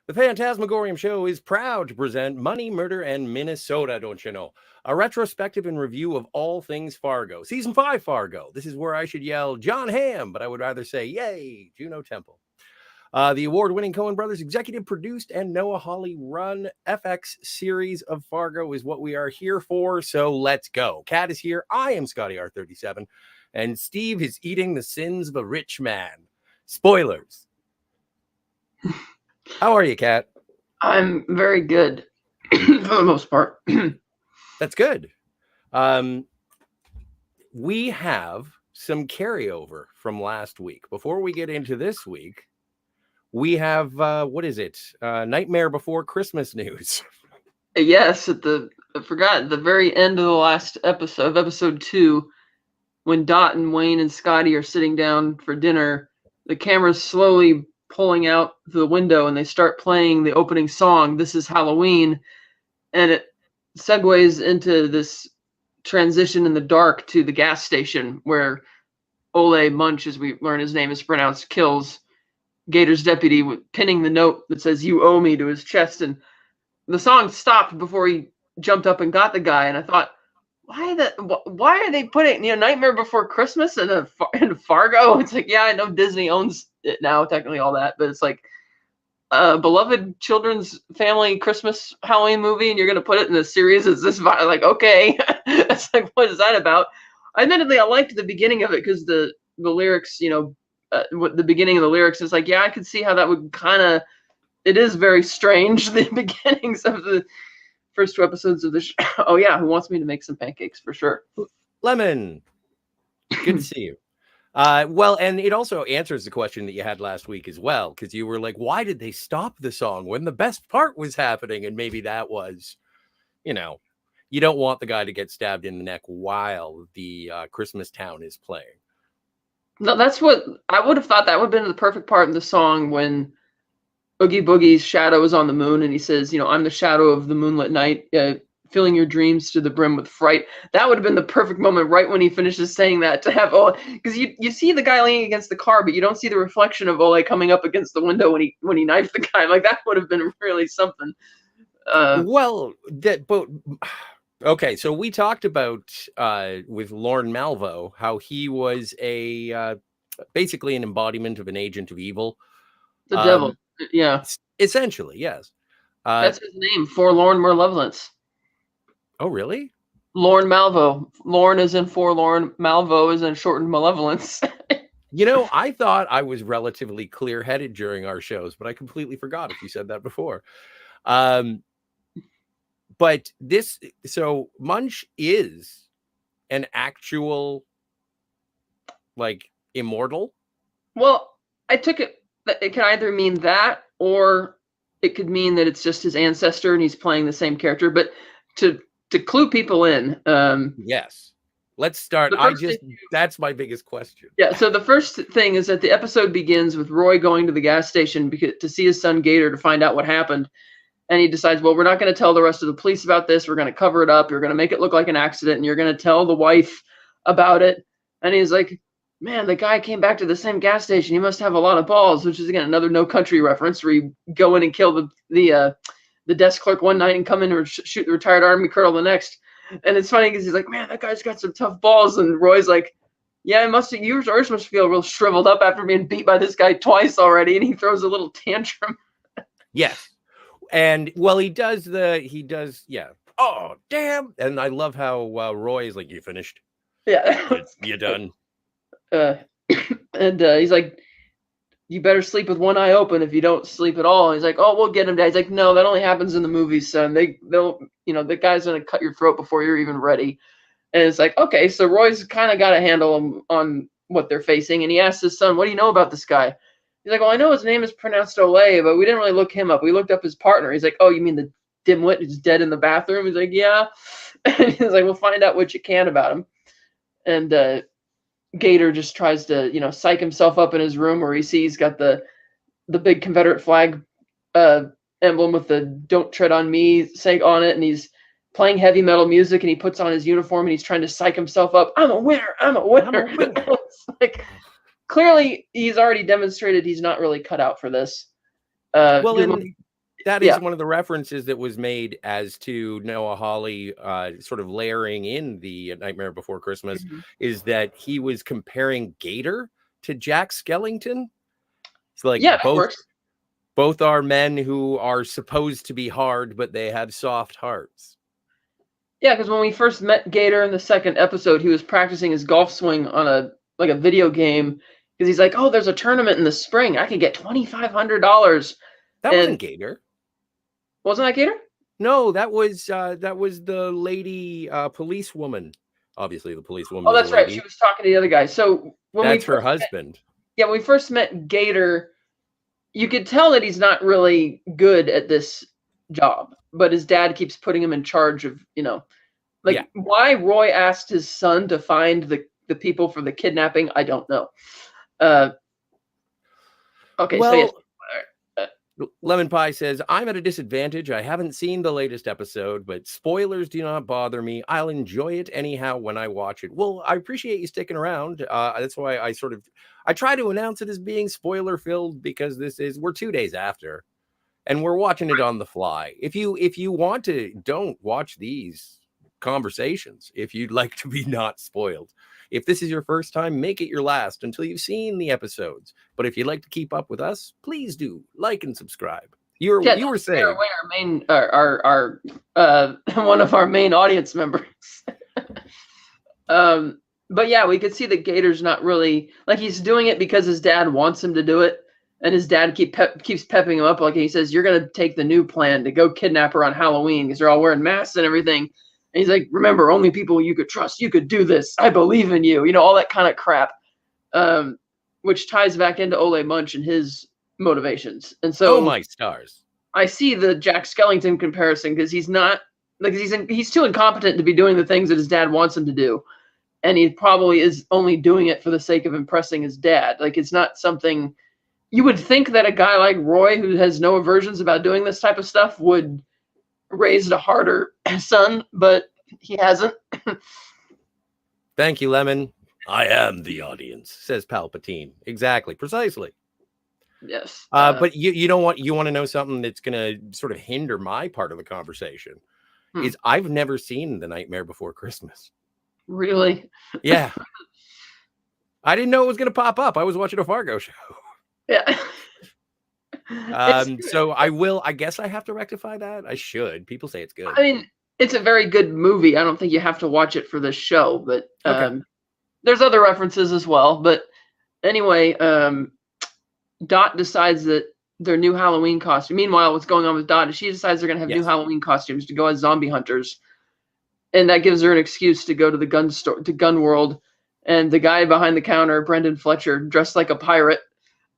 The Fantasmagorium Show is proud to present Money, Murder, and Minnesota, don't you know? A retrospective and review of all things Fargo. Season 5 Fargo. This is where I should yell John Hamm, but I would rather say, yay, Juno Temple. The award-winning Coen Brothers executive produced and Noah Hawley run FX series of Fargo is what we are here for, so let's go. Kat is here. I am Scotty R37, and Steve is eating the sins of a rich man. Spoilers. How are you, Kat? I'm very good for the most part. That's good. We have some carryover from last week. Before we get into this week, we have, what is it? Nightmare Before Christmas news. Yes, I forgot, at the very end of the last episode, episode 2, when Dot and Wayne and Scotty are sitting down for dinner, the camera's slowly pulling out the window and they start playing the opening song, This Is Halloween, and it segues into this transition in the dark to the gas station where Ole Munch, as we learn his name is pronounced, kills Gator's deputy, pinning the note that says "You owe me" to his chest, and the song stopped before he jumped up and got the guy, and I thought, why are they putting Nightmare Before Christmas in Fargo? It's like, yeah, I know Disney owns it now, technically, all that, but it's like a beloved children's family Christmas Halloween movie, and you're gonna put it in a series as this, like, okay. It's like, what is that about? Admittedly, I liked the beginning of it because the lyrics, the beginning of the lyrics is like, yeah, I could see how that would kind of, it is very strange, the beginnings of the first 2 episodes of the show. Oh yeah, who wants me to make some pancakes for sure? Lemon, good to see you. Well, and it also answers the question that you had last week as well, because you were like, why did they stop the song when the best part was happening? And maybe that was, you don't want the guy to get stabbed in the neck while the Christmas Town is playing. No, that's what I would have thought. That would have been the perfect part in the song when Oogie Boogie's shadow is on the moon and he says, I'm the shadow of the moonlit night, filling your dreams to the brim with fright. That would have been the perfect moment right when he finishes saying that, to have because you see the guy leaning against the car, but you don't see the reflection of Ole coming up against the window when he knifed the guy. Like, that would have been really something. Okay, so we talked about with Lorne Malvo how he was basically an embodiment of an agent of evil. The devil, yeah. Essentially, yes. That's his name, Forlorn Malevolence. Oh, really? Lorne Malvo. Lorne is in forlorn, Malvo is in shortened malevolence. I thought I was relatively clear-headed during our shows, but I completely forgot if you said that before. But so Munch is an actual, like, immortal? Well, I took it that it can either mean that, or it could mean that it's just his ancestor and he's playing the same character. But to clue people in, yes. Let's start. That's my biggest question. Yeah. So the first thing is that the episode begins with Roy going to the gas station to see his son Gator to find out what happened. And he decides, well, we're not going to tell the rest of the police about this. We're going to cover it up. You're going to make it look like an accident, and you're going to tell the wife about it. And he's like, man, the guy came back to the same gas station. He must have a lot of balls, which is, again, another No Country reference where you go in and kill the desk clerk one night and come in and shoot the retired Army colonel the next. And it's funny because he's like, man, that guy's got some tough balls. And Roy's like, yeah, yours must feel real shriveled up after being beat by this guy twice already. And he throws a little tantrum. Yes. And well, he does, yeah. Oh, damn. And I love how Roy is like, you finished? Yeah. You done? And he's like, you better sleep with one eye open if you don't sleep at all. And he's like, oh, we'll get him, Dad. He's like, no, that only happens in the movies, son. They'll, the guy's going to cut your throat before you're even ready. And it's like, okay, so Roy's kind of got a handle on what they're facing. And he asks his son, what do you know about this guy? He's like, well, I know his name is pronounced Ole, but we didn't really look him up. We looked up his partner. He's like, oh, you mean the dimwit who's dead in the bathroom? He's like, yeah. And he's like, we'll find out what you can about him. And Gator just tries to, psych himself up in his room where he sees got the big Confederate flag emblem with the "Don't Tread on Me" saying on it, and he's playing heavy metal music, and he puts on his uniform, and he's trying to psych himself up. I'm a winner. I'm a winner. I'm a winner. It's like clearly he's already demonstrated he's not really cut out for this. Well, and that is yeah. one of the references that was made as to Noah Hawley sort of layering in the Nightmare Before Christmas, is that he was comparing Gator to Jack Skellington. It's like both are men who are supposed to be hard, but they have soft hearts. Yeah, because when we first met Gator in the second episode, he was practicing his golf swing on a video game because he's like, "Oh, there's a tournament in the spring. I could get $2,500." That wasn't Gator. Wasn't that Gator? No, that was the lady policewoman. Obviously, the policewoman. Oh, that's right. She was talking to the other guy. So that's her husband. When we first met Gator, you could tell that he's not really good at this job, but his dad keeps putting him in charge of, why Roy asked his son to find the people for the kidnapping, I don't know. Okay, well, so yes. Lemon Pie says, I'm at a disadvantage. I haven't seen the latest episode, but spoilers do not bother me. I'll enjoy it anyhow when I watch it. Well, I appreciate you sticking around. That's why I try to announce it as being spoiler filled, because we're 2 days after and we're watching it on the fly. If you want to, don't watch these conversations if you'd like to be not spoiled. If this is your first time, make it your last until you've seen the episodes. But if you'd like to keep up with us, please do like and subscribe. You were saying our one of our main audience members. But yeah, we could see that Gator's not really he's doing it because his dad wants him to do it, and his dad keeps pepping him up. Like he says, "You're gonna take the new plan to go kidnap her on Halloween because they're all wearing masks and everything." And he's like, "Remember, only people you could trust. You could do this. I believe in you." All that kind of crap, which ties back into Ole Munch and his motivations. And so, oh my stars, I see the Jack Skellington comparison because he's not he's too incompetent to be doing the things that his dad wants him to do, and he probably is only doing it for the sake of impressing his dad. It's not something you would think that a guy like Roy, who has no aversions about doing this type of stuff, would raised a harder son, but he hasn't. Thank you, Lemon. I am the audience, says Palpatine. Exactly, precisely. Yes. But you want to know something that's going to sort of hinder my part of the conversation? Is I've never seen The Nightmare Before Christmas. Really? Yeah. I didn't know it was going to pop up. I was watching a Fargo show. Yeah. So I guess I have to rectify that. I should. People say it's good. I mean, it's a very good movie. I don't think you have to watch it for this show, but there's other references as well. But anyway, Dot decides that their new Halloween costume. Meanwhile, what's going on with Dot is she decides they're going to have new Halloween costumes to go as zombie hunters. And that gives her an excuse to go to the gun store, to Gun World. And the guy behind the counter, Brendan Fletcher, dressed like a pirate.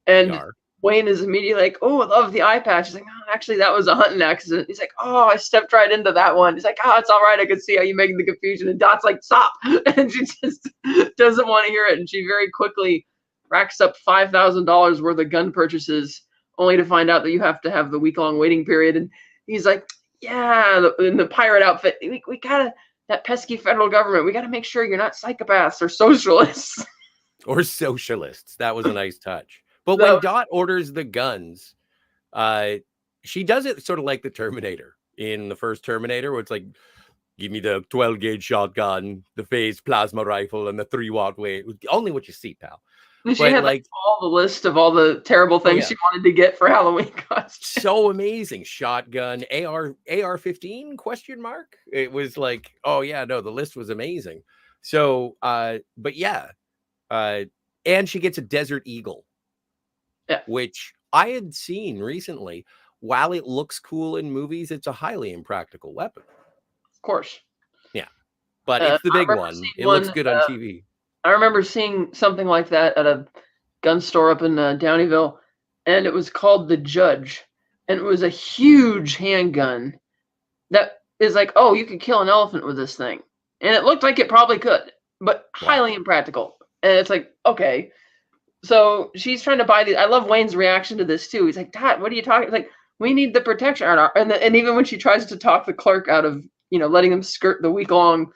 And Wayne is immediately like, "Oh, I love the eye patch." He's like, "Oh, actually, that was a hunting accident." He's like, "Oh, I stepped right into that one." He's like, "Oh, it's all right. I could see how you're making the confusion." And Dot's like, "Stop." And she just doesn't want to hear it. And she very quickly racks up $5,000 worth of gun purchases, only to find out that you have to have the week-long waiting period. And he's like, "Yeah, in the pirate outfit, we gotta, that pesky federal government, we gotta make sure you're not psychopaths or socialists." Or socialists. That was a nice touch. But when Dot orders the guns, she does it sort of like the Terminator in the first Terminator, where it's like, "Give me the 12-gauge shotgun, the phase plasma rifle, and the 3-watt weight." Only what you see, pal. She had all the list of all the terrible things she wanted to get for Halloween costumes. So amazing. Shotgun, AR-15 ? It was like, oh yeah, no, the list was amazing. So, but yeah, and she gets a Desert Eagle. Yeah. Which I had seen recently. While it looks cool in movies, it's a highly impractical weapon. Of course. Yeah. But it's the big one. It looks good on TV. I remember seeing something like that at a gun store up in Downeyville, and it was called the Judge. And it was a huge handgun that is like, "Oh, you could kill an elephant with this thing." And it looked like it probably could, but highly impractical. And it's like, okay. So she's trying to buy these. I love Wayne's reaction to this too. He's like, "Dad, what are you talking?" It's like, we need the protection. And even when she tries to talk the clerk out of, letting them skirt the week-long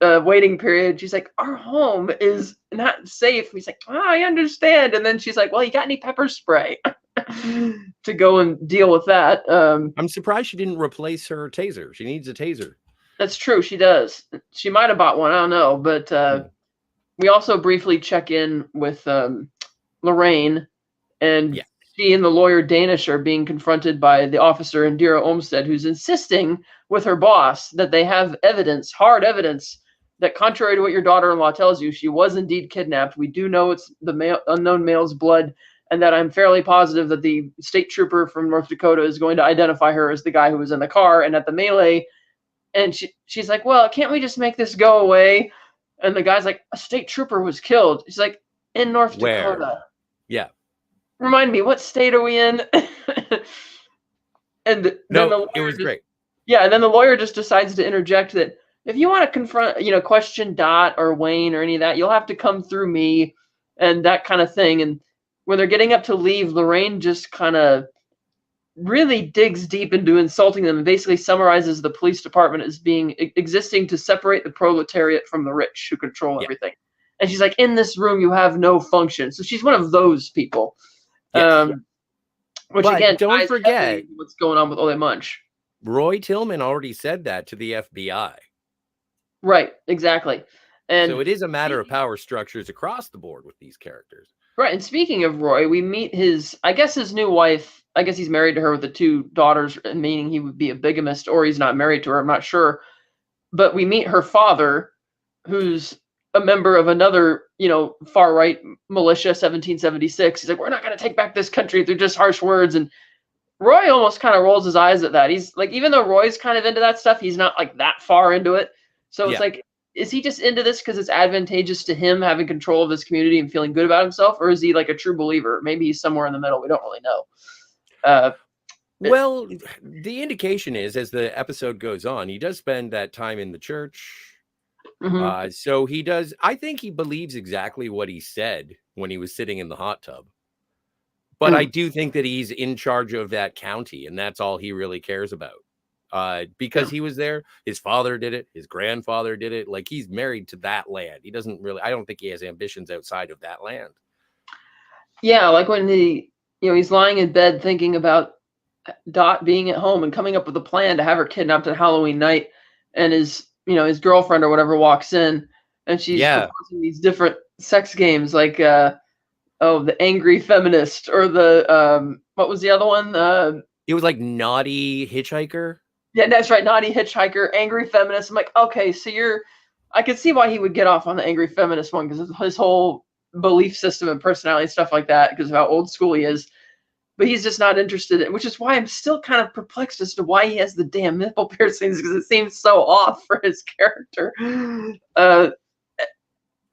waiting period, she's like, our home is not safe. He's like, oh, I understand. And then she's like, well, you got any pepper spray to go and deal with that? I'm surprised she didn't replace her taser. She needs a taser. That's true. She does. She might have bought one. I don't know. But we also briefly check in with Lorraine, and she and the lawyer Danish are being confronted by the officer Indira Olmsted, who's insisting with her boss that they have evidence, hard evidence, that contrary to what your daughter-in-law tells you, she was indeed kidnapped. We do know it's the unknown male's blood, and that I'm fairly positive that the state trooper from North Dakota is going to identify her as the guy who was in the car and at the melee. And she's like, well, can't we just make this go away? And the guy's like, a state trooper was killed. She's like, in North Dakota. Yeah. Remind me, what state are we in? And then it was great. Yeah, and then the lawyer just decides to interject that if you want to question Dot or Wayne or any of that, you'll have to come through me and that kind of thing. And when they're getting up to leave, Lorraine just kind of really digs deep into insulting them and basically summarizes the police department as existing to separate the proletariat from the rich who control everything. And she's like, in this room, you have no function. So she's one of those people. Yes. Which, but again, don't forget what's going on with Ole Munch. Roy Tillman already said that to the FBI. Right, exactly. And so it is a matter of power structures across the board with these characters. Right, and speaking of Roy, we meet his new wife. I guess he's married to her with the 2 daughters, meaning he would be a bigamist, or he's not married to her, I'm not sure. But we meet her father, who's a member of another, far-right militia, 1776. He's like, we're not going to take back this country through just harsh words. And Roy almost kind of rolls his eyes at that. He's like, even though Roy's kind of into that stuff, he's not like that far into it. So it's like, is he just into this because it's advantageous to him having control of this community and feeling good about himself? Or is he like a true believer? Maybe he's somewhere in the middle. We don't really know. Well, the indication is, as the episode goes on, he does spend that time in the church. Mm-hmm. So he does. I think he believes exactly what he said when he was sitting in the hot tub. But I do think that he's in charge of that county, and that's all he really cares about. Because he was there, his father did it, his grandfather did it. Like, he's married to that land. He doesn't really, I don't think he has ambitions outside of that land. Yeah, like when he's lying in bed thinking about Dot being at home and coming up with a plan to have her kidnapped on Halloween night, and his girlfriend or whatever walks in, and she's proposing these different sex games, like the angry feminist, or the what was the other one? It was like naughty hitchhiker. Yeah, that's right, naughty hitchhiker, angry feminist. I'm like, okay, so I could see why he would get off on the angry feminist one, because his whole belief system and personality and stuff like that, because of how old school he is. But he's just not interested in, which is why I'm still kind of perplexed as to why he has the damn nipple piercings, because it seems so off for his character.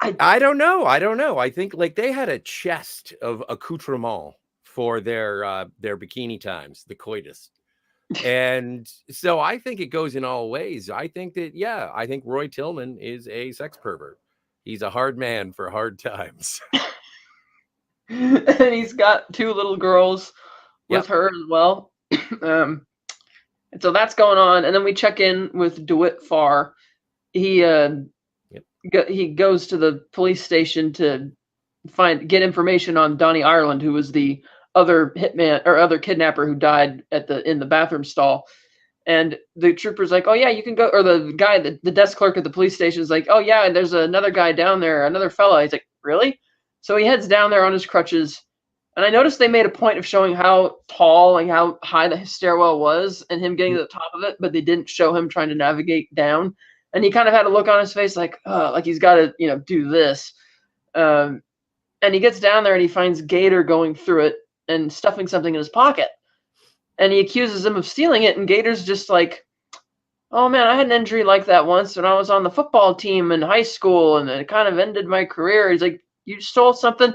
I don't know. I think like they had a chest of accoutrement for their bikini times, the coitus. And so I think it goes in all ways. I think Roy Tillman is a sex pervert. He's a hard man for hard times. And he's got 2 little girls with her as well. And so that's going on. And then we check in with DeWitt Farr. He goes to the police station to get information on Donnie Ireland, who was the other hitman or other kidnapper who died in the bathroom stall. And the trooper's like, oh yeah, you can go. Or the guy, the desk clerk at the police station is like, oh yeah, there's another guy down there, another fella. He's like, really? So he heads down there on his crutches. And I noticed they made a point of showing how tall and how high the stairwell was and him getting to the top of it, but they didn't show him trying to navigate down. And he kind of had a look on his face like he's got to, do this. And he gets down there and he finds Gator going through it and stuffing something in his pocket. And he accuses him of stealing it. And Gator's just like, oh man, I had an injury like that once when I was on the football team in high school, and it kind of ended my career. He's like, you stole something?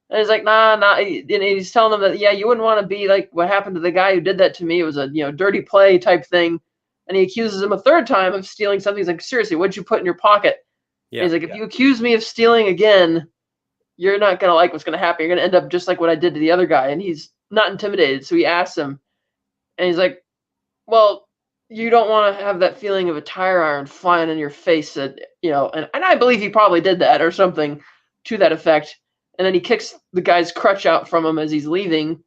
And he's like, nah. And he's telling them that, yeah, you wouldn't want to be like what happened to the guy who did that to me. It was a, dirty play type thing. And he accuses him a third time of stealing something. He's like, seriously, what'd you put in your pocket? Yeah, he's like, if you accuse me of stealing again, you're not going to like what's going to happen. You're going to end up just like what I did to the other guy. And he's not intimidated. So he asks him, And he's like, well, you don't want to have that feeling of a tire iron flying in your face, and I believe he probably did that or something to that effect. And then he kicks the guy's crutch out from him as he's leaving.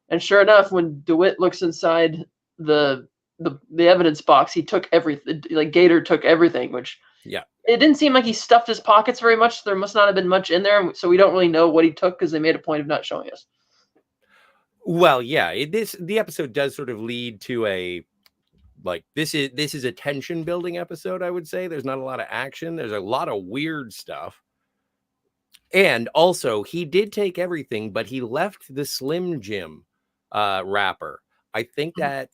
And sure enough, when DeWitt looks inside the the evidence box, he took everything. Like Gator took everything, which Yeah. it didn't seem like he stuffed his pockets very much. There must not have been much in there, so we don't really know what he took because they made a point of not showing us. Well, yeah, the episode does sort of lead to a this is a tension building episode, I would say. There's not a lot of action. There's a lot of weird stuff. And also, he did take everything, but he left the Slim Jim wrapper. I think that,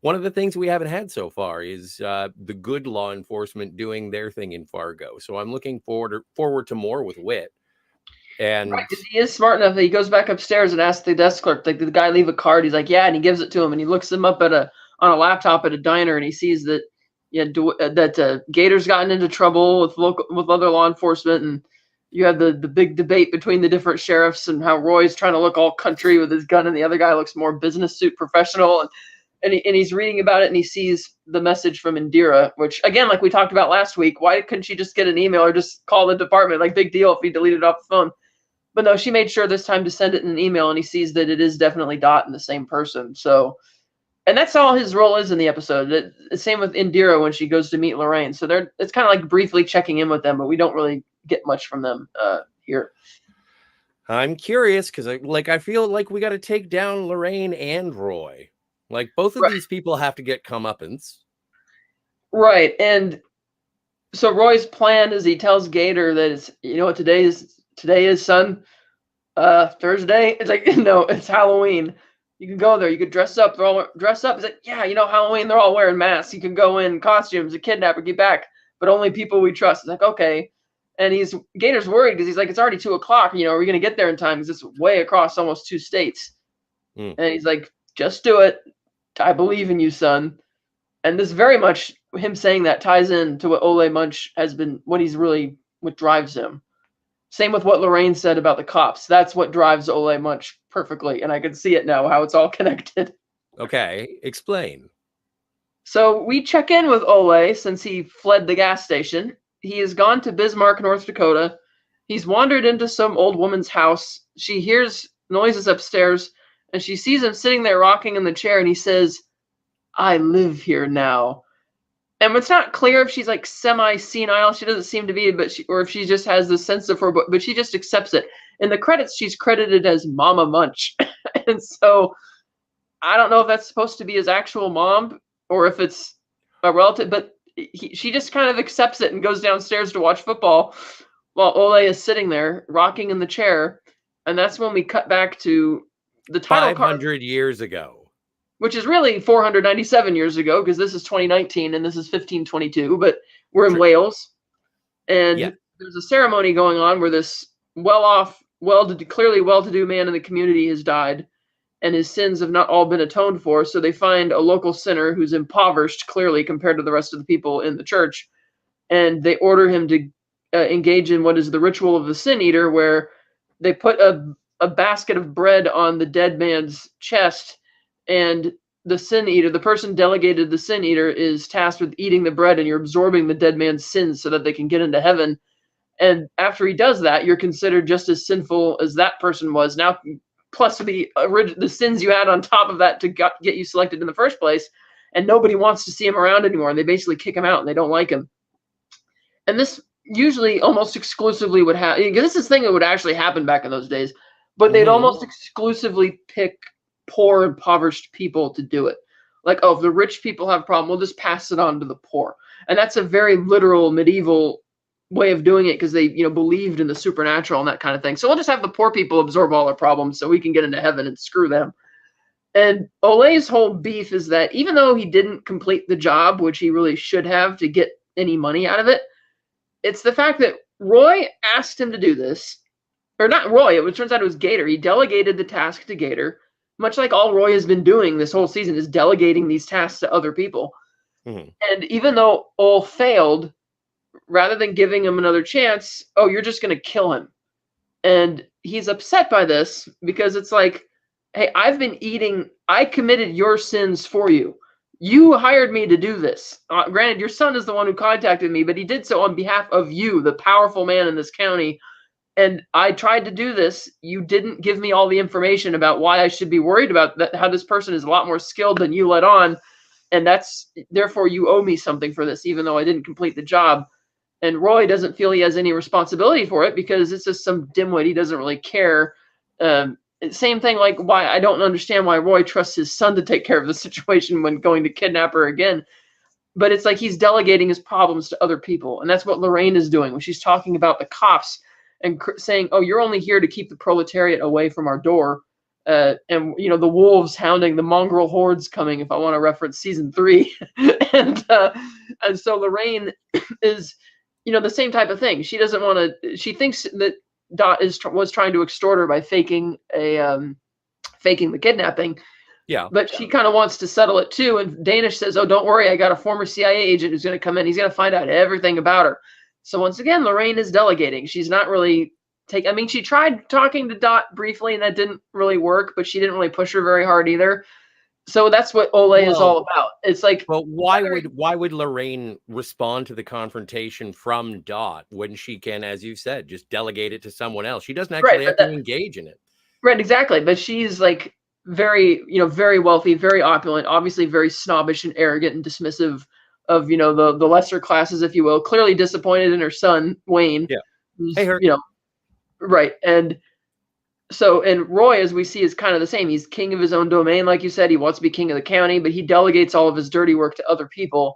one of the things we haven't had so far is the good law enforcement doing their thing in Fargo. So I'm looking forward to more with Wit. And right, he is smart enough that he goes back upstairs and asks the desk clerk, like, did the guy leave a card? He's like, yeah, and he gives it to him, and he looks him up on a laptop at a diner, and he sees that Gator's gotten into trouble with other law enforcement, and you have the big debate between the different sheriffs and how Roy's trying to look all country with his gun, and the other guy looks more business suit professional, and he's reading about it, and he sees the message from Indira, which, again, like we talked about last week, why couldn't she just get an email or just call the department? Like, big deal if he deleted it off the phone. But no, she made sure this time to send it in an email, and he sees that it is definitely Dot and the same person. So, and that's all his role is in the episode. Same with Indira when she goes to meet Lorraine. So it's kind of like briefly checking in with them, but we don't really get much from them here. I'm curious because I feel like we got to take down Lorraine and Roy. Like both of these people have to get comeuppance. Right. And so Roy's plan is he tells Gator that it's, what today is, son? Thursday? It's like, no, it's Halloween. You can go there. You could dress up. They're all dress up. He's like, yeah, Halloween, they're all wearing masks. You can go in costumes, a kidnapper, get back, but only people we trust. It's like, okay. And Gator's worried because he's like, it's already 2:00. Are we going to get there in time? Because it's way across almost 2 states. And he's like, just do it. I believe in you, son. And this very much, him saying that ties in to what Ole Munch has been, what drives him. Same with what Lorraine said about the cops. That's what drives Ole Munch perfectly. And I can see it now, how it's all connected. Okay, explain. So we check in with Ole since he fled the gas station. He has gone to Bismarck, North Dakota. He's wandered into some old woman's house. She hears noises upstairs, and she sees him sitting there rocking in the chair, and he says, I live here now. And it's not clear if she's like semi-senile. She doesn't seem to be, or if she just has this sense of her, but she just accepts it. In the credits, she's credited as Mama Munch. And so I don't know if that's supposed to be his actual mom or if it's a relative, but she just kind of accepts it and goes downstairs to watch football while Ole is sitting there rocking in the chair. And that's when we cut back to the title 500 years ago. Which is really 497 years ago, because this is 2019 and this is 1522, but we're in Wales. And there's a ceremony going on where this clearly well-to-do man in the community has died, and his sins have not all been atoned for. So they find a local sinner who's impoverished, clearly, compared to the rest of the people in the church. And they order him to engage in what is the ritual of the sin eater, where they put a basket of bread on the dead man's chest, and the sin eater, the person delegated the sin eater, is tasked with eating the bread, and you're absorbing the dead man's sins so that they can get into heaven. And after he does that, you're considered just as sinful as that person was. Now, plus the sins you had on top of that to get you selected in the first place. And nobody wants to see him around anymore. And they basically kick him out, and they don't like him. And this usually almost exclusively would happen. This is a thing that would actually happen back in those days. But they'd almost exclusively pick poor, impoverished people to do it. Like, if the rich people have a problem, we'll just pass it on to the poor. And that's a very literal medieval way of doing it, because they believed in the supernatural and that kind of thing. So we'll just have the poor people absorb all our problems so we can get into heaven and screw them. And Ole's whole beef is that even though he didn't complete the job, which he really should have to get any money out of it, it's the fact that Roy asked him to do this. Or not Roy, it turns out it was Gator. He delegated the task to Gator. Much like all Roy has been doing this whole season, is delegating these tasks to other people. Mm-hmm. And even though Ole failed, rather than giving him another chance, you're just going to kill him. And he's upset by this, because it's like, hey, I committed your sins for you. You hired me to do this. Granted, your son is the one who contacted me, but he did so on behalf of you, the powerful man in this county. And I tried to do this. You didn't give me all the information about why I should be worried about that, how this person is a lot more skilled than you let on. And therefore you owe me something for this, even though I didn't complete the job. And Roy doesn't feel he has any responsibility for it because it's just some dimwit. He doesn't really care. Same thing, like why I don't understand why Roy trusts his son to take care of the situation when going to kidnap her again. But it's like he's delegating his problems to other people. And that's what Lorraine is doing when she's talking about the cops and saying, oh, you're only here to keep the proletariat away from our door. And, you know, the wolves hounding, the mongrel hordes coming, if I want to reference season 3. and so Lorraine is, you know, the same type of thing. She doesn't want to, she thinks that Dot was trying to extort her by faking the kidnapping. Yeah. But she kind of wants to settle it too. And Danish says, oh, don't worry. I got a former CIA agent who's going to come in. He's going to find out everything about her. So once again, Lorraine is delegating. She's not really she tried talking to Dot briefly and that didn't really work, but she didn't really push her very hard either. So that's what Ole is all about. It's like, but why would Lorraine respond to the confrontation from Dot when she can, as you said, just delegate it to someone else? She doesn't actually have to engage in it. Right, exactly. But she's like very wealthy, very opulent, obviously very snobbish and arrogant and dismissive of, you know, the lesser classes, if you will, clearly disappointed in her son, Wayne. Yeah. Hey, you know, right. And Roy, as we see, is kind of the same. He's king of his own domain. Like you said, he wants to be king of the county, but he delegates all of his dirty work to other people.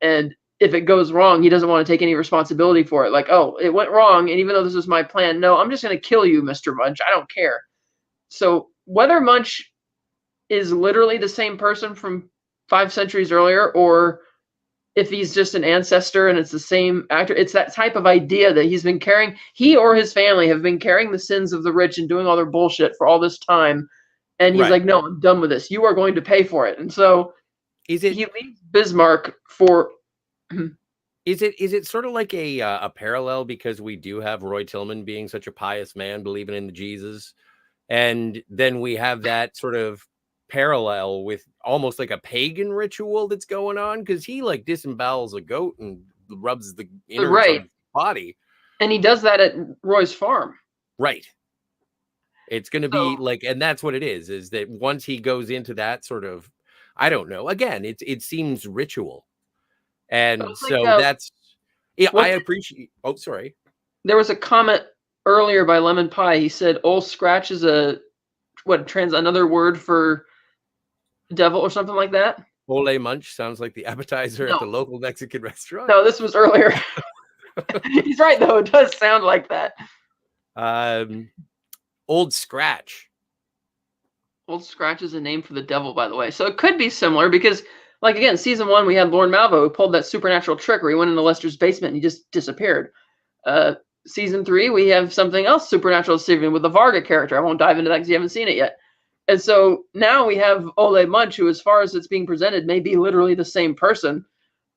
And if it goes wrong, he doesn't want to take any responsibility for it. Like, oh, it went wrong. And even though this was my plan, no, I'm just going to kill you, Mr. Munch. I don't care. So whether Munch is literally the same person from 5 centuries earlier, or if he's just an ancestor and it's the same actor, it's that type of idea that he's been carrying. He or his family have been carrying the sins of the rich and doing all their bullshit for all this time. And he's like, no, I'm done with this. You are going to pay for it. And so he leaves Bismarck for... Is it sort of like a parallel, because we do have Roy Tillman being such a pious man, believing in the Jesus, and then we have that sort of parallel with almost like a pagan ritual that's going on, because he like disembowels a goat and rubs the innards of his body, and he does that at Roy's farm. Right. It's going to be like, and that's what it is that once he goes into that sort of, I don't know, again, it seems ritual. And so that's, yeah, I appreciate. Oh, sorry. There was a comment earlier by Lemon Pie. He said, "Old Scratch is another word for devil or something like that." Ole Munch sounds like the appetizer at the local Mexican restaurant. No, this was earlier. He's right, though. It does sound like that. Old Scratch. Old Scratch is a name for the devil, by the way. So it could be similar because, like, again, season 1, we had Lorne Malvo who pulled that supernatural trick where he went into Lester's basement and he just disappeared. Season 3, we have something else supernatural with the Varga character. I won't dive into that because you haven't seen it yet. And so now we have Ole Munch, who, as far as it's being presented, may be literally the same person.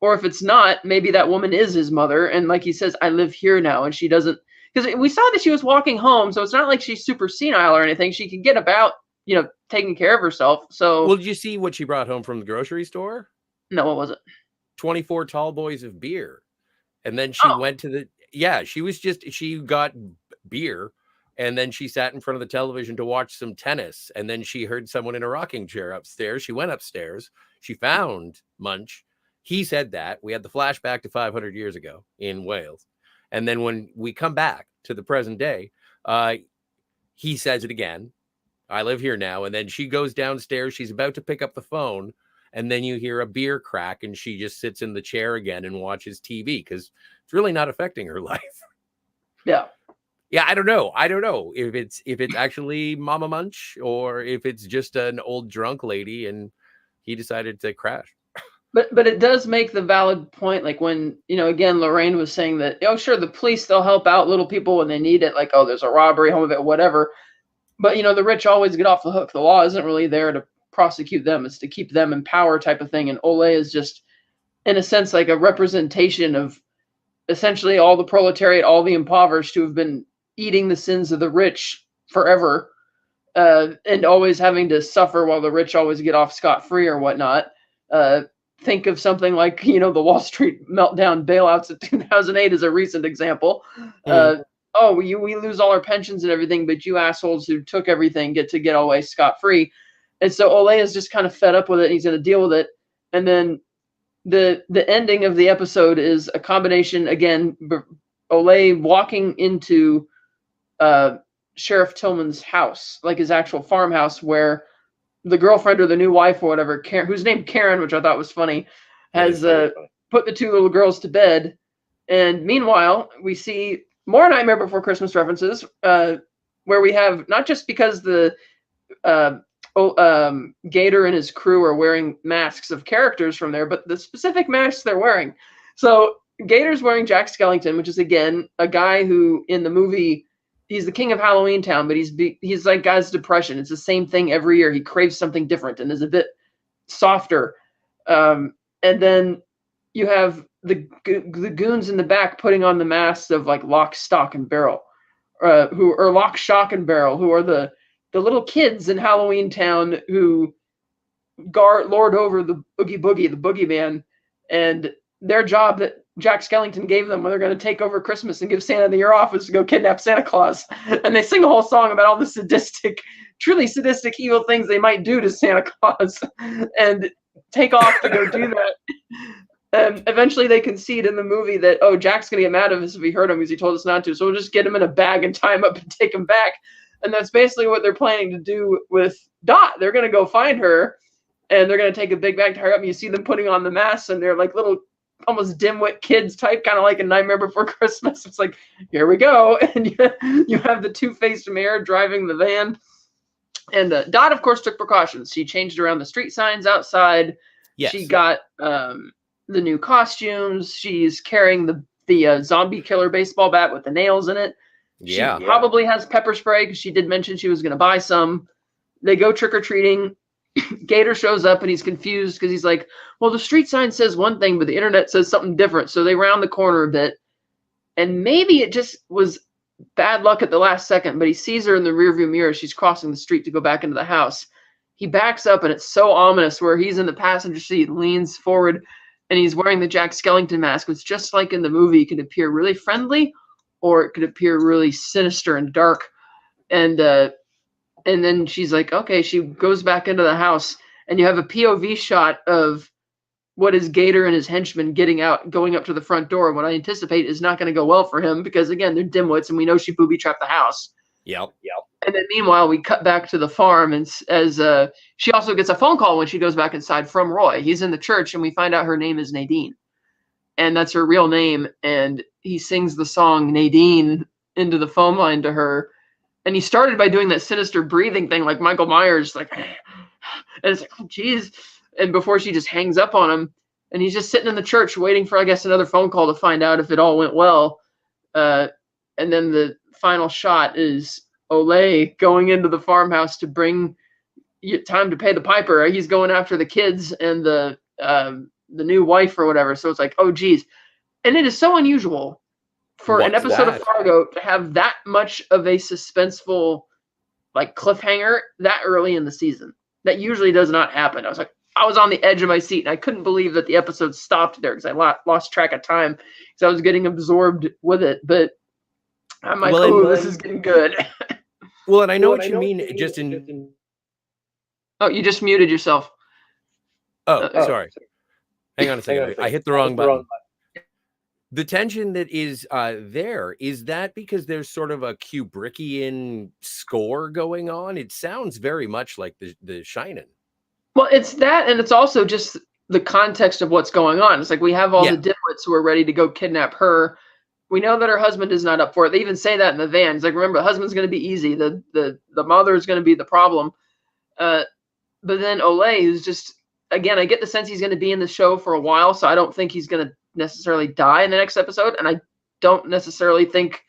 Or if it's not, maybe that woman is his mother. And like he says, I live here now. And she doesn't, because we saw that she was walking home. So it's not like she's super senile or anything. She can get about, taking care of herself. So, well, did you see what she brought home from the grocery store? No, what was it? 24 tall boys of beer. And then she went to she got beer. And then she sat in front of the television to watch some tennis. And then she heard someone in a rocking chair upstairs. She went upstairs. She found Munch. He said that. We had the flashback to 500 years ago in Wales. And then when we come back to the present day, he says it again. I live here now. And then she goes downstairs. She's about to pick up the phone. And then you hear a beer crack and she just sits in the chair again and watches TV because it's really not affecting her life. Yeah. Yeah, I don't know if it's actually Mama Munch or if it's just an old drunk lady and he decided to crash. But it does make the valid point, like when, again, Lorraine was saying that, sure, the police, they'll help out little people when they need it, like, there's a robbery, home of it, whatever. But, the rich always get off the hook. The law isn't really there to prosecute them. It's to keep them in power type of thing. And Ole is just, in a sense, like a representation of essentially all the proletariat, all the impoverished who have been eating the sins of the rich forever. and always having to suffer while the rich always get off scot-free or whatnot. Think of something like, the Wall Street meltdown bailouts of 2008 is a recent example. We lose all our pensions and everything, but you assholes who took everything get away scot-free. And so Olay is just kind of fed up with it, and he's going to deal with it. And then the ending of the episode is a combination, again, Olay walking into Sheriff Tillman's house, like his actual farmhouse, where the girlfriend or the new wife or whatever, Karen, who's named Karen, which I thought was funny, has put the two little girls to bed. And meanwhile, we see more Nightmare Before Christmas references, where we have, not just because the Gator and his crew are wearing masks of characters from there, but the specific masks they're wearing. So Gator's wearing Jack Skellington, which is, again, a guy who in the movie, he's the king of Halloween Town, but he's like Guy's depression. It's the same thing every year. He craves something different and is a bit softer. And then you have the goons in the back putting on the masks of like Lock, Stock, and Barrel, who are Lock, Shock, and Barrel, who are the little kids in Halloween Town who lord over the Oogie Boogie, the boogeyman, and their job that Jack Skellington gave them when they're going to take over Christmas and give Santa the year off is to go kidnap Santa Claus. And they sing a whole song about all the truly sadistic, evil things they might do to Santa Claus and take off to go do that. Eventually they concede in the movie that, Jack's going to get mad at us if we hurt him because he told us not to. So we'll just get him in a bag and tie him up and take him back. And that's basically what they're planning to do with Dot. They're going to go find her and they're going to take a big bag to her up. And you see them putting on the masks and they're like little almost dimwit kids type, kind of like a Nightmare Before Christmas. It's like, here we go. And you have the two-faced mayor driving the van. And Dot, of course, took precautions. She changed around the street signs outside. Yes. She got the new costumes. She's carrying the zombie killer baseball bat with the nails in it. She probably has pepper spray because she did mention she was going to buy some. They go trick-or-treating. Gator shows up and he's confused because he's like, well, the street sign says one thing, but the internet says something different. So they round the corner a bit. And maybe it just was bad luck at the last second, but he sees her in the rearview mirror. She's crossing the street to go back into the house. He backs up and it's so ominous where he's in the passenger seat, leans forward, and he's wearing the Jack Skellington mask, which just like in the movie, it could appear really friendly or it could appear really sinister and dark. And then she's like, okay, she goes back into the house and you have a POV shot of what is Gator and his henchmen going up to the front door. What I anticipate is not going to go well for him because, again, they're dimwits and we know she booby-trapped the house. Yep. And then meanwhile, we cut back to the farm and as she also gets a phone call when she goes back inside from Roy. He's in the church and we find out her name is Nadine. And that's her real name. And he sings the song Nadine into the phone line to her. And he started by doing that sinister breathing thing like Michael Myers, like, and it's like, oh, geez. And before she just hangs up on him, and he's just sitting in the church waiting for, I guess, another phone call to find out if it all went well. And then the final shot is Olay going into the farmhouse to bring time to pay the piper. He's going after the kids and the new wife or whatever. So it's like, oh, geez. And it is so unusual for an episode of Fargo to have that much of a suspenseful like cliffhanger that early in the season. That usually does not happen. I was on the edge of my seat and I couldn't believe that the episode stopped there because I lost track of time because I was getting absorbed with it. But I'm like, this is getting good. Well, and I know what you mean. Just in. Oh, you just muted yourself. Oh, sorry. Hang on a second. I hit the wrong button. The tension that is there, is that because there's sort of a Kubrickian score going on? It sounds very much like the Shining. Well, it's that, and it's also just the context of what's going on. It's like we have all the dimwits who are ready to go kidnap her. We know that her husband is not up for it. They even say that in the van. It's like, remember, the husband's going to be easy. The mother is going to be the problem. But then Olay, who's just, again, I get the sense he's going to be in the show for a while, so I don't think he's going to necessarily die in the next episode, and I don't necessarily think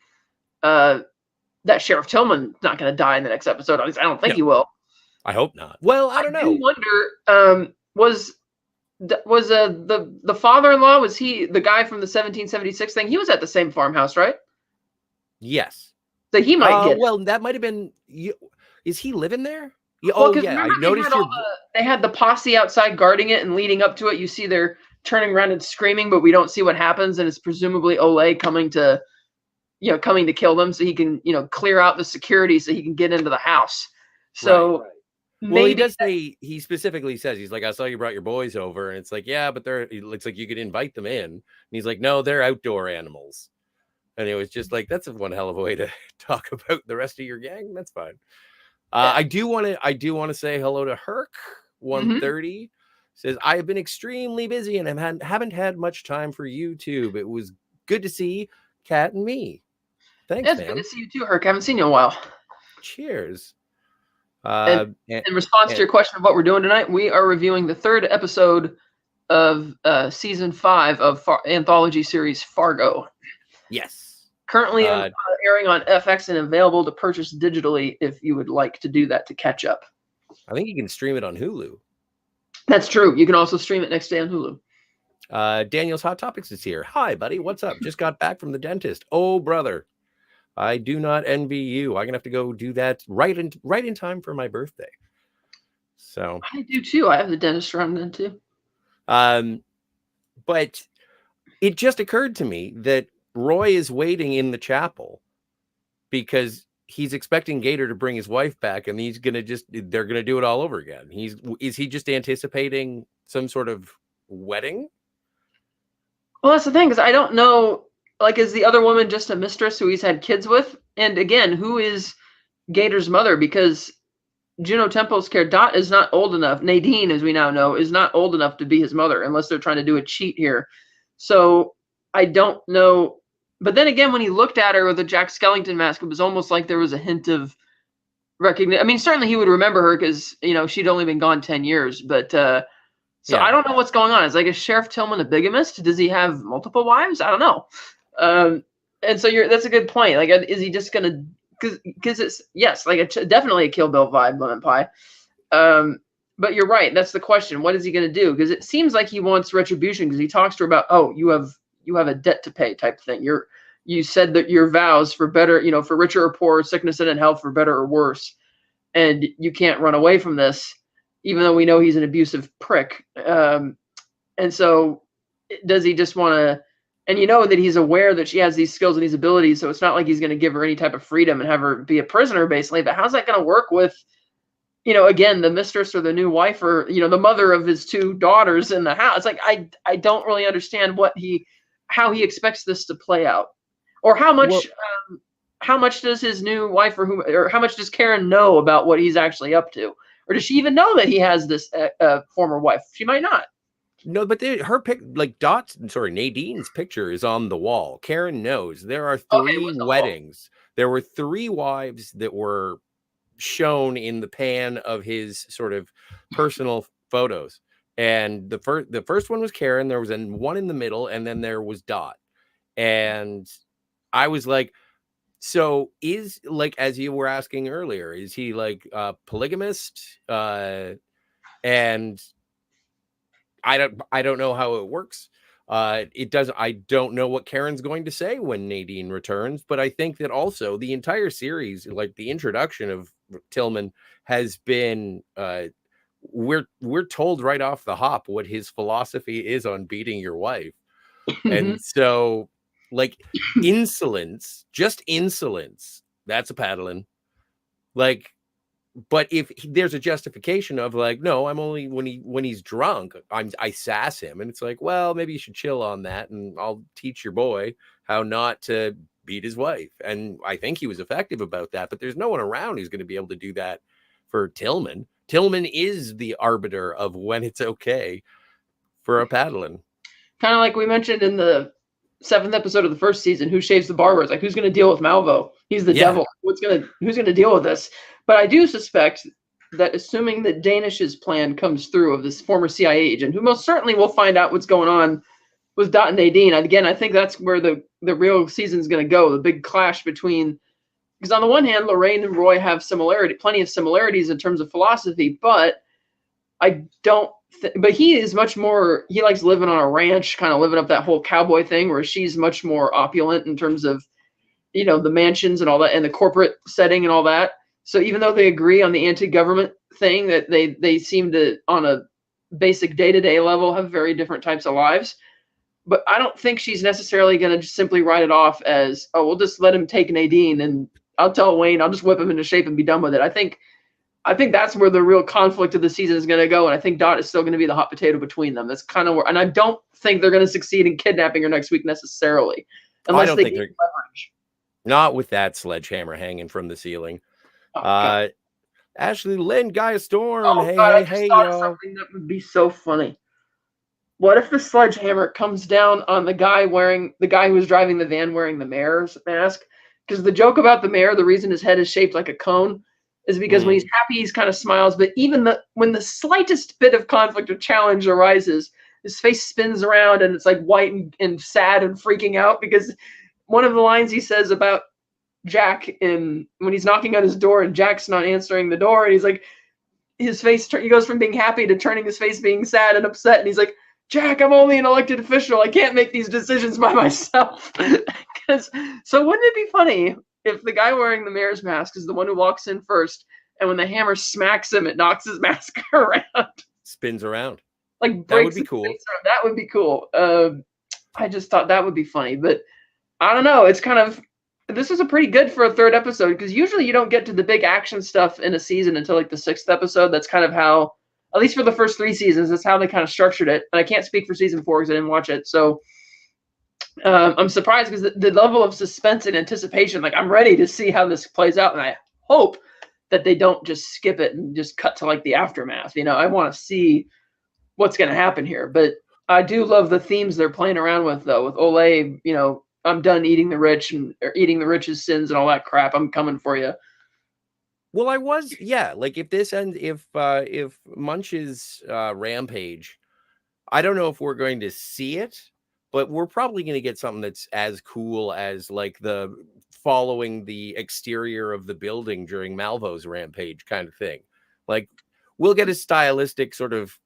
that Sheriff Tillman's not going to die in the next episode. At least I don't think he will. I hope not. Well, I don't know. I wonder, was the father-in-law, was he the guy from the 1776 thing? He was at the same farmhouse, right? Yes. So he might get well, that might have been Is he living there? Yeah, Well, oh because yeah, I remember noticed your. they had the posse outside guarding it, and leading up to it, you see they're turning around and screaming, but we don't see what happens, and it's presumably Olay coming to kill them, so he can clear out the security, so he can get into the house. So Right. Well, he maybe does say, he specifically says, he's like, I saw you brought your boys over, and it's like, yeah, but it looks like you could invite them in. And he's like, no, they're outdoor animals. And it was just like, that's one hell of a way to talk about the rest of your gang. That's fine. I do want to say hello to Herc 130. Says, I have been extremely busy and haven't had much time for YouTube. It was good to see Kat and me. Thanks, it's man. good to see you too, Herc. I haven't seen you in a while. Cheers. In response to your question of what we're doing tonight, we are reviewing the third episode of season 5 of anthology series Fargo. Yes. Currently airing on FX and available to purchase digitally if you would like to do that to catch up. I think you can stream it on Hulu. That's true. You can also stream it next day on Hulu. Daniel's Hot Topics is here. Hi, buddy. What's up? Just got back from the dentist. Oh, brother. I do not envy you. I'm going to have to go do that right in time for my birthday. So I do too. I have the dentist around then too. But it just occurred to me that Roy is waiting in the chapel because he's expecting Gator to bring his wife back, and they're going to do it all over again. Is he just anticipating some sort of wedding? Well, that's the thing, because I don't know, like, is the other woman just a mistress who he's had kids with? And again, who is Gator's mother? Because Juno Temple's care, Dot is not old enough. Nadine, as we now know, is not old enough to be his mother, unless they're trying to do a cheat here. So I don't know. But then again, when he looked at her with a Jack Skellington mask, it was almost like there was a hint of recognition. I mean, certainly he would remember her because, she'd only been gone 10 years. But so I don't know what's going on. Is Sheriff Tillman a bigamist? Does he have multiple wives? I don't know. And so that's a good point. Like, is he just going to, because it's, yes, like definitely a Kill Bill vibe, Lemon Pie. But you're right. That's the question. What is he going to do? Because it seems like he wants retribution, because he talks to her about, oh, you have a debt to pay type thing. You said that your vows for better, for richer or poorer, sickness and in health, for better or worse. And you can't run away from this, even though we know he's an abusive prick. And so does he just want to, and that he's aware that she has these skills and these abilities. So it's not like he's going to give her any type of freedom and have her be a prisoner, basically. But how's that going to work with, again, the mistress or the new wife, or, the mother of his 2 daughters in the house? Like, I don't really understand how he expects this to play out, or how much does his new wife, or how much does Karen know about what he's actually up to? Or does she even know that he has this former wife? She might not. No, but Nadine's picture is on the wall. Karen knows there are 3 weddings. There were 3 wives that were shown in the pan of his sort of personal photos. And the first one was Karen. There was one in the middle, and then there was Dot. And I was like, so is, like, as you were asking earlier, is he like a polygamist? And I don't know how it works. I don't know what Karen's going to say when Nadine returns, but I think that also the entire series, like the introduction of Tillman, has been we're told right off the hop what his philosophy is on beating your wife. And so, like, just insolence, that's a paddling. Like, but if there's a justification of, like, no, I'm only when he's drunk, I sass him, and it's like, well, maybe you should chill on that, and I'll teach your boy how not to beat his wife. And I think he was effective about that, but there's no one around who's going to be able to do that for Tillman. Tillman is the arbiter of when it's okay for a paddling. Kind of like we mentioned in the 7th episode of the first season, Who Shaves the Barber? It's like, who's going to deal with Malvo? He's the devil. Who's going to deal with this? But I do suspect that, assuming that Danish's plan comes through, of this former CIA agent, who most certainly will find out what's going on with Dot and Nadine. And again, I think that's where the real season's going to go. The big clash between, because on the one hand, Lorraine and Roy have plenty of similarities in terms of philosophy, but but he is much more, he likes living on a ranch, kind of living up that whole cowboy thing, where she's much more opulent in terms of, the mansions and all that, and the corporate setting and all that. So even though they agree on the anti-government thing, that they seem to, on a basic day-to-day level, have very different types of lives. But I don't think she's necessarily going to just simply write it off as, oh, we'll just let him take Nadine and I'll tell Wayne, I'll just whip him into shape and be done with it. I think that's where the real conflict of the season is going to go, and I think Dot is still going to be the hot potato between them. That's kind of where, and I don't think they're going to succeed in kidnapping her next week necessarily, unless they get leverage. Not with that sledgehammer hanging from the ceiling. Oh, Ashley Lynn, Gaia Storm. oh Hey, God, hey, y'all. Something that would be so funny. What if the sledgehammer comes down on the guy who was driving the van wearing the mayor's mask? Because the joke about the mayor, the reason his head is shaped like a cone, is because when he's happy, he's kind of smiles. But even when the slightest bit of conflict or challenge arises, his face spins around and it's like white and sad and freaking out, because one of the lines he says about Jack when he's knocking on his door and Jack's not answering the door, and he's like, his face, he goes from being happy to turning his face being sad and upset, and he's like, Jack, I'm only an elected official. I can't make these decisions by myself. So wouldn't it be funny if the guy wearing the mayor's mask is the one who walks in first, and when the hammer smacks him, it knocks his mask around, spins around, like that would be cool. That would be cool. I just thought that would be funny, but I don't know. It's kind of, this is a pretty good for a third episode, because usually you don't get to the big action stuff in a season until like the 6th episode. That's kind of how, at least for the first 3 seasons, that's how they kind of structured it. And I can't speak for season 4 because I didn't watch it. So I'm surprised, because the level of suspense and anticipation, like I'm ready to see how this plays out. And I hope that they don't just skip it and just cut to like the aftermath. I want to see what's going to happen here. But I do love the themes they're playing around with, though, with Olay, I'm done eating the rich or eating the rich's sins and all that crap. I'm coming for you. Well, like if this ends, if Munch's rampage, I don't know if we're going to see it, but we're probably going to get something that's as cool as like the following the exterior of the building during Malvo's rampage kind of thing. Like we'll get a stylistic sort of,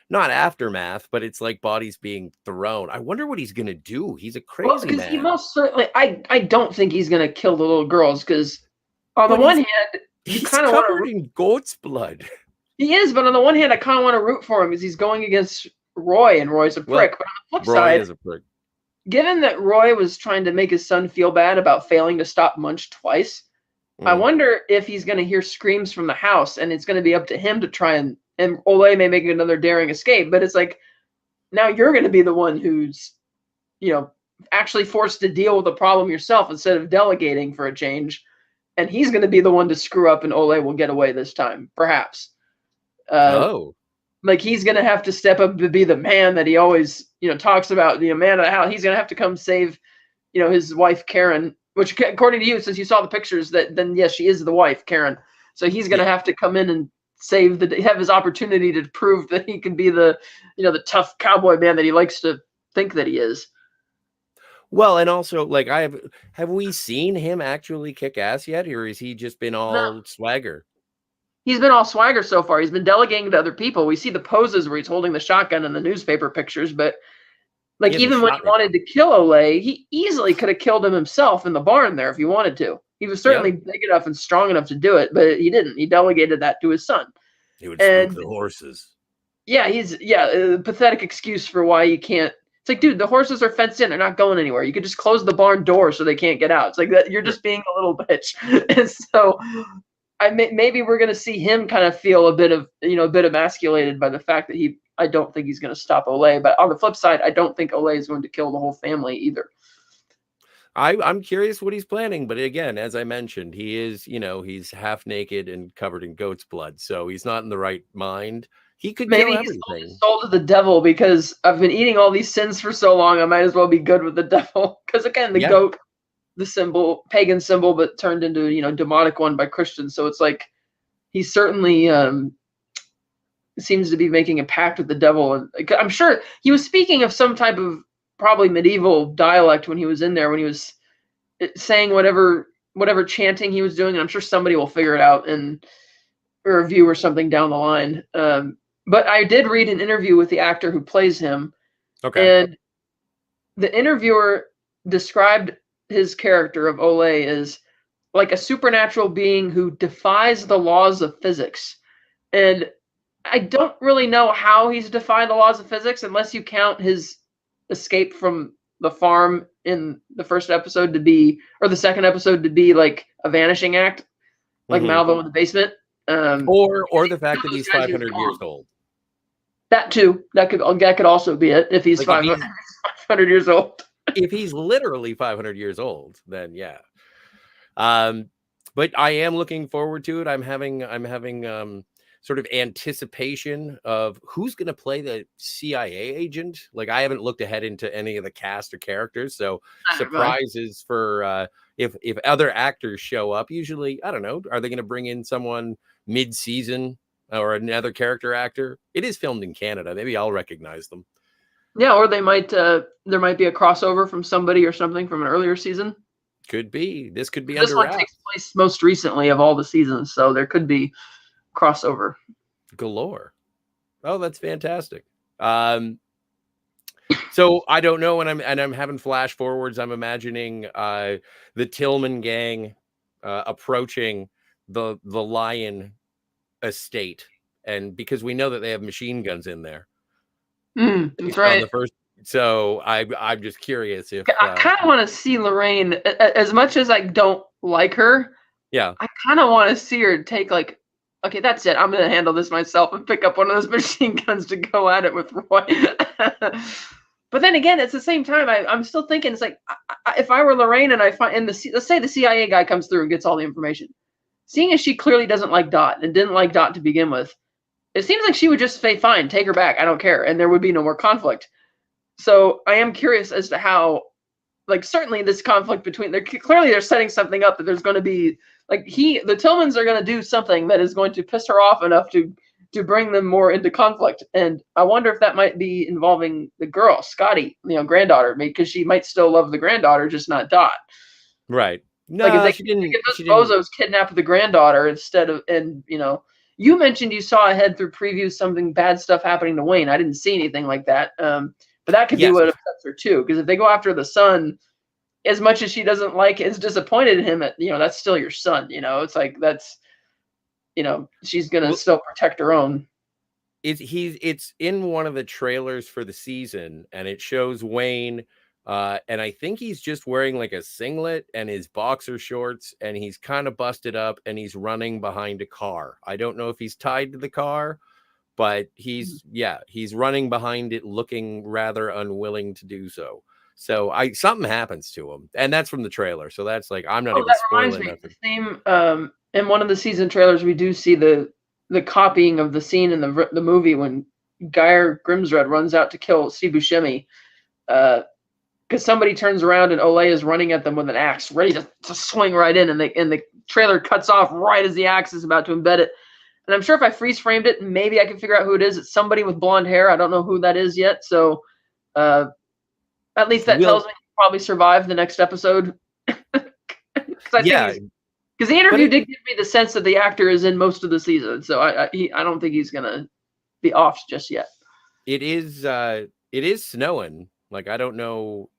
not aftermath, but it's like bodies being thrown. I wonder what he's going to do. He's a crazy man. He most certainly, I don't think he's going to kill the little girls, because on the one hand, he's kind of covered in goat's blood. He is, but on the one hand, I kind of want to root for him, because he's going against Roy, and Roy's a prick. But on the flip side, is a prick. Given that Roy was trying to make his son feel bad about failing to stop Munch twice, I wonder if he's going to hear screams from the house, and it's going to be up to him to try and Olay may make another daring escape. But it's like, now you're going to be the one who's, actually forced to deal with the problem yourself instead of delegating for a change. And he's going to be the one to screw up, and Olay will get away this time, perhaps. Like he's going to have to step up to be the man that he always, talks about, the man of the house. He's going to have to come save, his wife, Karen, which according to you, since you saw the pictures, then yes, she is the wife, Karen. So he's going to have to come in and have his opportunity to prove that he can be the, the tough cowboy man that he likes to think that he is. Well, and also, like, have we seen him actually kick ass yet, or has he just been all swagger? He's been all swagger so far. He's been delegating to other people. We see the poses where he's holding the shotgun in the newspaper pictures, but like even when he wanted to kill Olay, he easily could have killed him himself in the barn there if he wanted to. He was certainly big enough and strong enough to do it, but he didn't. He delegated that to his son. He would spook the horses. Yeah, a pathetic excuse for why you can't. It's like, dude, the horses are fenced in. They're not going anywhere. You could just close the barn door so they can't get out. It's like that. You're just being a little bitch. And so maybe we're going to see him kind of feel a bit emasculated by the fact that I don't think he's going to stop Olay. But on the flip side, I don't think Olay is going to kill the whole family either. I'm curious what he's planning. But again, as I mentioned, he is, he's half naked and covered in goat's blood. So he's not in the right mind. He could kill everything. Maybe he's sold to the devil because I've been eating all these sins for so long. I might as well be good with the devil. Because again, the goat, the symbol, pagan symbol, but turned into, demonic one by Christians. So it's like he certainly seems to be making a pact with the devil. And I'm sure he was speaking of some type of probably medieval dialect when he was in there, when he was saying whatever chanting he was doing. And I'm sure somebody will figure it out in a review or something down the line. But I did read an interview with the actor who plays him. Okay. And the interviewer described his character of Olay as like a supernatural being who defies the laws of physics. And I don't really know how he's defied the laws of physics unless you count his escape from the farm in the first episode to be, or the second episode to be like a vanishing act, like Mhm. Malvo in the basement. Or the fact that those he's guys 500 just years gone. old. That too. That could also be it if he's Like if 500 years old. if he's literally 500 years old, then yeah. But I am looking forward to it. I'm having sort of anticipation of who's going to play the CIA agent. Like I haven't looked ahead into any of the cast or characters, so surprises for if other actors show up. Usually, I don't know, are they going to bring in someone mid-season or another character actor? It is filmed in Canada. Maybe I'll recognize them. Yeah, or they might there might be a crossover from somebody or something from an earlier season. Could be. This could be This under one wraps. takes place most recently of all the seasons, so there could be crossover Galore. Oh, that's fantastic. So I don't know, and I'm having flash forwards. I'm imagining the Tillman gang approaching the Lion estate, and because we know that they have machine guns in there. That's right. On the first, so I'm just curious if I kind of want to see Lorraine, as much as I don't like her. Yeah, I kind of want to see her take like, okay, that's it. I'm gonna handle this myself and pick up one of those machine guns to go at it with Roy. But then again, at the same time, I'm still thinking it's like if I were Lorraine and I find let's say the CIA guy comes through and gets all the information, seeing as she clearly doesn't like Dot and didn't like Dot to begin with, it seems like she would just say, "Fine, take her back. I don't care," and there would be no more conflict. So I am curious as to how, like, certainly this conflict between they're setting something up that there's going to be like the Tillmans are going to do something that is going to piss her off enough to bring them more into conflict. And I wonder if that might be involving the girl, Scotty, granddaughter, because she might still love the granddaughter, just not Dot. right. No, Like if she didn't. those bozos kidnap the granddaughter instead of, and you mentioned you saw ahead through previews something bad stuff happening to Wayne. I didn't see anything like that. But that could be what upsets her too, because if they go after the son, as much as she doesn't like, is disappointed in him, that's still your son. It's like that's, she's gonna still protect her own. It's in one of the trailers for the season, and it shows Wayne, and I think he's just wearing like a singlet and his boxer shorts, and he's kind of busted up, and he's running behind a car. I don't know if he's tied to the car, but he's running behind it, looking rather unwilling to do so. So something happens to him, and that's from the trailer. So that's like, I'm not even spoiling nothing. The same in one of the season trailers, we do see the copying of the scene in the movie when Geyer Grimsred runs out to kill Steve Buscemi, because somebody turns around and Olay is running at them with an axe, ready to swing right in, and the trailer cuts off right as the axe is about to embed it. And I'm sure if I freeze framed it, maybe I can figure out who it is. It's somebody with blonde hair. I don't know who that is yet. So at least that tells me he'll probably survive the next episode. Because the interview did give me the sense that the actor is in most of the season. So I don't think he's gonna be off just yet. It is snowing. Like, I don't know.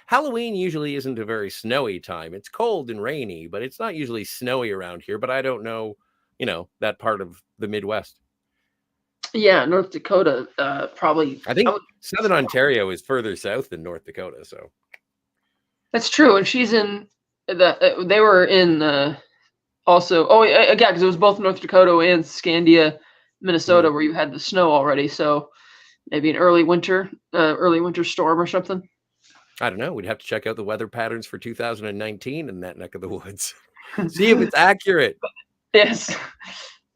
Halloween usually isn't a very snowy time. It's cold and rainy, but it's not usually snowy around here. But I don't know, that part of the Midwest. Yeah, North Dakota, probably. I think Southern Ontario is further south than North Dakota, so. That's true, and she's in they were in also. Oh, yeah, because it was both North Dakota and Scandia, Minnesota, where you had the snow already. So maybe an early winter storm or something. I don't know. We'd have to check out the weather patterns for 2019 in that neck of the woods. See if it's accurate. Yes.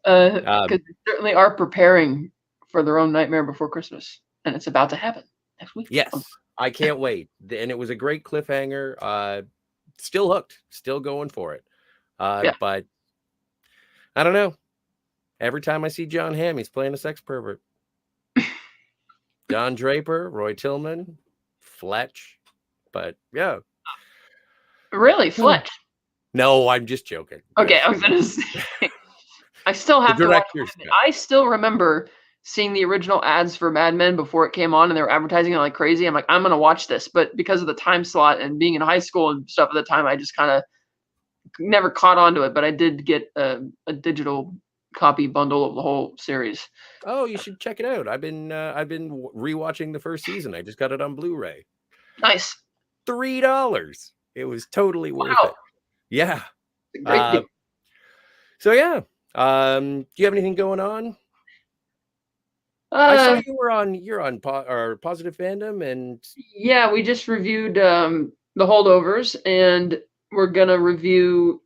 Because they certainly are preparing for their own Nightmare Before Christmas, and it's about to happen next week. Yes, I can't wait. And it was a great cliffhanger. Still hooked, still going for it. But I don't know. Every time I see John Hamm, he's playing a sex pervert. Don Draper, Roy Tillman, Fletch. But yeah. Really, Fletch? No, I'm just joking. Okay, I was gonna say. I still have to watch it. I still remember seeing the original ads for Mad Men before it came on, and they were advertising it like crazy. I'm like, I'm gonna watch this, but because of the time slot and being in high school and stuff at the time, I just kind of never caught on to it, but I did get a digital copy bundle of the whole series. Oh, you should check it out. I've been rewatching the first season. I just got it on Blu-ray. Nice. $3. It was totally worth Wow. it. Yeah. Great deal. So yeah. Do you have anything going on? I saw you're on Positive Fandom, and yeah, we just reviewed the holdovers, and we're gonna review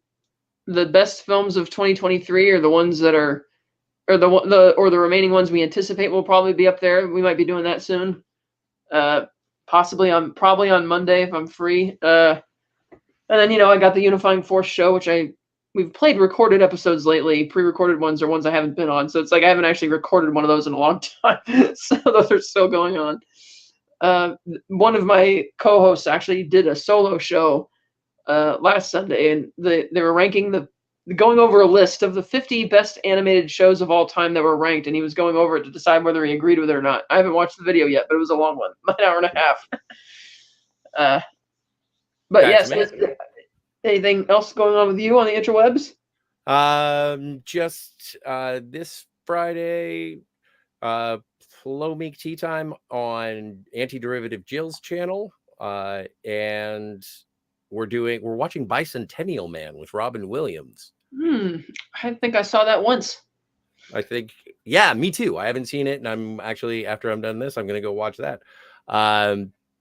the best films of 2023, or the ones that are, or the remaining ones we anticipate will probably be up there. We might be doing that soon. Probably on Monday if I'm free. And then I got the Unifying Force show, which we've played recorded episodes lately. Pre-recorded ones are ones I haven't been on, so it's like I haven't actually recorded one of those in a long time. So those are still going on. One of my co-hosts actually did a solo show last Sunday, and they were going over a list of the 50 best animated shows of all time that were ranked, and he was going over it to decide whether he agreed with it or not. I haven't watched the video yet, but it was a long one, an hour and a half. But yes, anything else going on with you on the interwebs? Just this Friday, Flow Meek Tea Time on Antiderivative Jill's channel, and we're watching Bicentennial Man with Robin Williams. I think I saw that once. I think, yeah, me too. I haven't seen it, and I'm actually, after I'm done this, I'm gonna go watch that.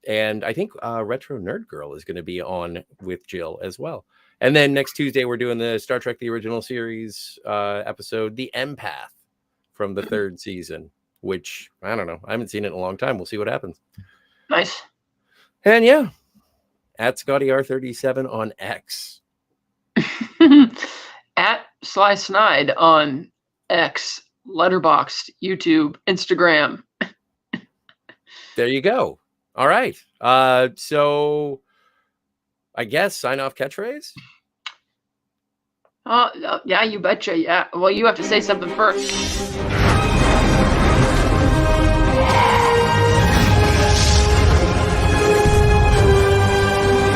And I think Retro Nerd Girl is going to be on with Jill as well. And then next Tuesday, we're doing the Star Trek The Original Series episode, The Empath, from the 3rd season, which, I don't know. I haven't seen it in a long time. We'll see what happens. Nice. And yeah, at ScottyR37 on X. At Sly Snide on X, Letterboxd, YouTube, Instagram. There you go. All right. So I guess sign off catchphrase. Yeah, you betcha. Yeah. Well, you have to say something first.